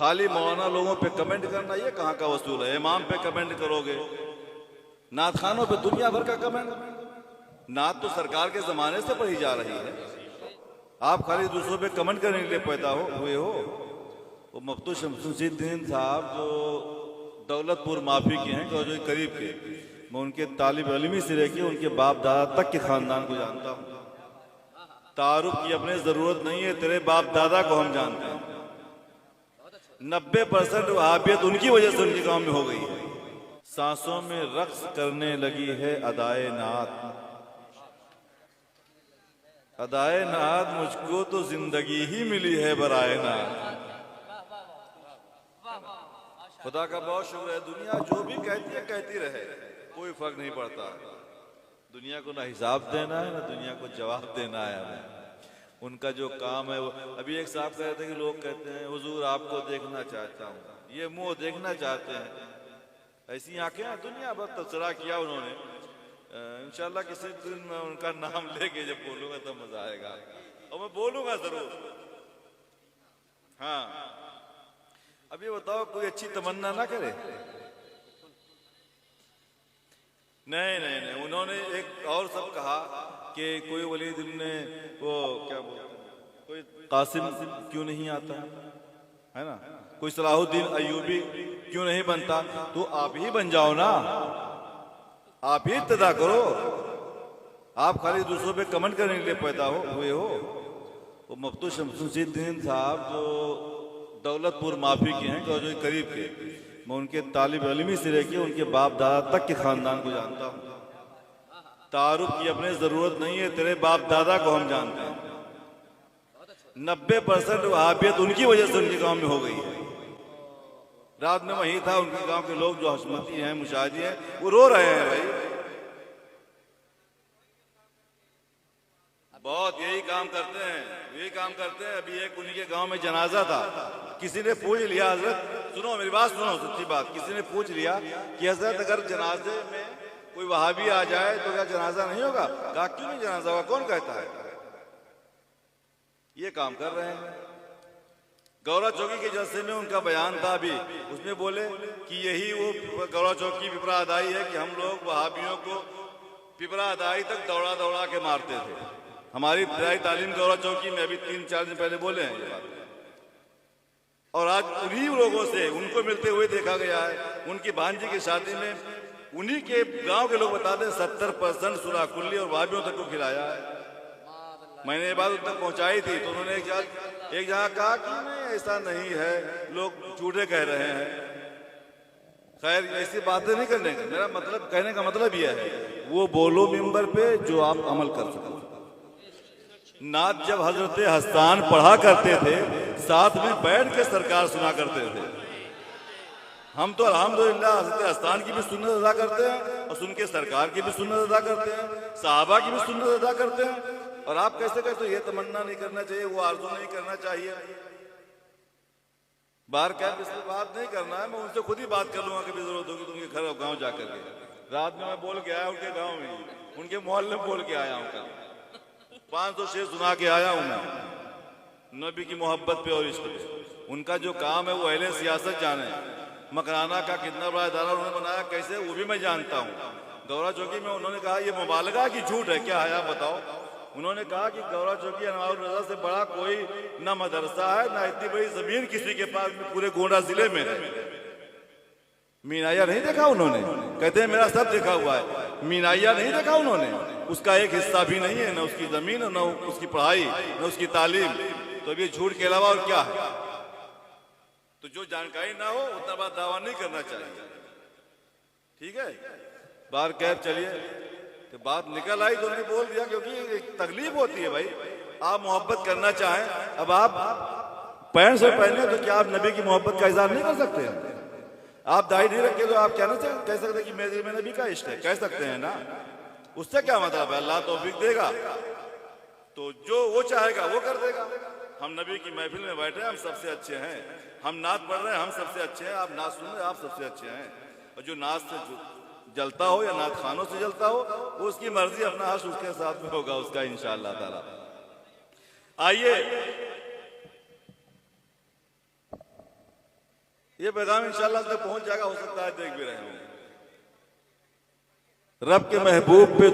खाली मौलाना लोगों पे कमेंट करना ये कहाँ का वसूल है? इमाम पे कमेंट करोगे, नात खानों पे दुनिया भर का कमेंट। नात तो सरकार के जमाने से पढ़ी जा रही है, आप खाली दूसरों पे कमेंट करने के लिए पैदा हुए हो। वो मफ्तू शमसुद्दीन साहब जो दौलतपुर माफी के हैं, जो करीब के, मैं उनके तालिब इल्मी से लेके उनके बाप दादा तक के खानदान को जानता हूँ। तारुफ की अपने जरूरत नहीं है, तेरे बाप दादा को हम जानते हैं। 90% वहाबियत उनकी वजह से उनके गांव में हो गई है। सांसों में रक्स करने लगी है अदाए नात, अदाए नात मुझको तो जिंदगी ही मिली है बराए नात। खुदा का बहुत शुक्र है, दुनिया जो भी कहती है कहती रहे, कोई फर्क नहीं पड़ता। दुनिया को ना हिसाब देना है ना दुनिया को जवाब देना है हमें। उनका जो काम है वो, अभी एक साहब कह रहे थे कि लोग कहते हैं हुजूर आपको देखना चाहता हूँ, ये मुंह देखना चाहते हैं, ऐसी आंखें हैं। दुनिया भर तबसरा किया उन्होंने। इंशाल्लाह किसी दिन मैं उनका नाम लेके जब बोलूंगा तब मजा आएगा, और मैं बोलूंगा जरूर। हाँ, अभी बताओ कोई अच्छी तमन्ना ना करे? नहीं नहीं नहीं, उन्होंने एक और सब कहा कि कोई वलीद ने वो क्या बोलते हैं, कोई कासिम क्यों नहीं आता है ना, कोई सलाहुद्दीन अयूबी क्यों नहीं बनता? तो आप ही बन जाओ ना, आप ही इब्तिदा करो। आप खाली दूसरों पे कमेंट करने के लिए पैदा हुए हो। वो मफ्तू शमसुद्दीन साहब जो दौलतपुर माफी के हैं, जो करीब के, मैं उनके तालिब इल्मी से लेके उनके बाप दादा तक के खानदान को जानता हूँ। तारुफ की अपने जरूरत नहीं है, तेरे बाप दादा को हम जानते हैं। 90% वहाबियत उनकी वजह से उनके गांव में हो गई है। रात में वहीं था, उनके गांव के लोग जो हशमती हैं, मुशाहिदी हैं, वो रो रहे हैं भाई। बहुत यही काम करते हैं, यही काम करते हैं। अभी एक उन्हीं के गांव में जनाजा था, किसी ने पूछ लिया, हजरत सुनो मेरी बात सुनो, सच्ची बात, किसी ने पूछ लिया कि हजरत अगर जनाजे में कोई वहाबी आ जाए तो क्या जनाजा नहीं होगा? कहा क्यों नहीं जनाजा होगा, कौन कहता है? ये काम कर रहे हैं। गौरा चौकी के जलसे में उनका बयान था अभी, उसमें बोले कि यही वो गौरा चौकी पिपरा अदाई है कि हम लोग वहाबियों को पिपरा अदाई तक दौड़ा दौड़ा के मारते थे। हमारी इब्तिदाई तालीम गौरा चौकी में अभी 3-4 दिन पहले बोले हैं ये बात, और आज उन्हीं लोगों से उनको मिलते हुए देखा गया है। उनकी भांजी की शादी में उन्हीं के गांव के लोग बताते हैं 70% सुराकुल्ली और वहाबियों तक को खिलाया है। मैंने ये बात उन तक पहुंचाई थी तो उन्होंने एक जगह कहा कि नहीं ऐसा नहीं है, लोग झूठे कह रहे हैं। खैर ऐसी बातें नहीं करने का मेरा मतलब, कहने का मतलब यह है वो बोलो मिंबर पे जो आप अमल कर सको। नात जब हजरत हस्तान पढ़ा करते थे, साथ में बैठ के सरकार सुना करते थे। हम तो अल्हम्दुलिल्लाह हजरत हस्तान की भी सुन्नत अदा करते हैं और सुन के सरकार की भी सुन्नत अदा करते हैं, सहाबा की भी सुन्नत अदा करते हैं। और आप कैसे कहते हो ये तमन्ना नहीं करना चाहिए, वो आरज़ू नहीं करना चाहिए? बाहर क्या इस पर बात नहीं करना है, मैं उनसे खुद ही बात कर लूंगा कभी जरूरत होगी तो उनके घर और गाँव जाकर के। रात में मैं बोल के आया उनके गाँव में, उनके मोहल्ले में बोल के आया हूँ, 500 शेर सुना के आया हूँ मैं नबी की मोहब्बत पे और इश्क पे। उनका जो काम है वो अहले सियासत जाने, मकराना का कितना बड़ा इदारा उन्होंने बनाया कैसे, वो भी मैं जानता हूँ। गौरा चौकी में उन्होंने कहा ये मुबालगा की झूठ है, क्या है आप बताओ? उन्होंने कहा कि गौरा चौकी अनवारुल रज़ा से बड़ा कोई ना मदरसा है, ना इतनी बड़ी जमीन किसी के पास पूरे गोंडा जिले में है। मीनाया नहीं देखा उन्होंने? कहते हैं मेरा सब देखा हुआ है। मीनाया नहीं देखा उन्होंने? उसका एक हिस्सा भी नहीं है, ना उसकी जमीन, ना उसकी पढ़ाई, ना उसकी तालीम। तो अभी झूठ के अलावा और क्या है? तो जो जानकारी ना हो उतना बात दावा नहीं करना चाहिए, ठीक है? बाहर कैब चलिए तो बात निकल आई तो उन्होंने बोल दिया, क्योंकि तकलीफ होती है भाई। आप मोहब्बत करना चाहें, अब आप पैंट से पहने तो क्या आप नबी की मोहब्बत का इजहार नहीं कर सकते? आप दाढ़ी नहीं रखे तो आप क्या नहीं कह सकते कि मेरे में नबी का इश्क है? कह सकते हैं ना, उससे क्या मतलब है? अल्लाह तौफीक देगा तो जो वो चाहेगा वो कर देगा। हम नबी की महफिल में बैठे हैं, हम सबसे अच्छे हैं। हम नात पढ़ रहे हैं, हम सबसे अच्छे हैं। आप नात सुन रहे हैं, आप सबसे अच्छे हैं। और जो नात से जलता हो या नात खानों से जलता हो, वो उसकी मर्जी, अपना हर्ष उसके साथ में होगा उसका इंशाअल्लाह ताला। आइए ये पैगाम इंशाल्लाह तक पहुंच जाएगा, हो सकता है देख भी रहे होंगे। रब के महबूब पे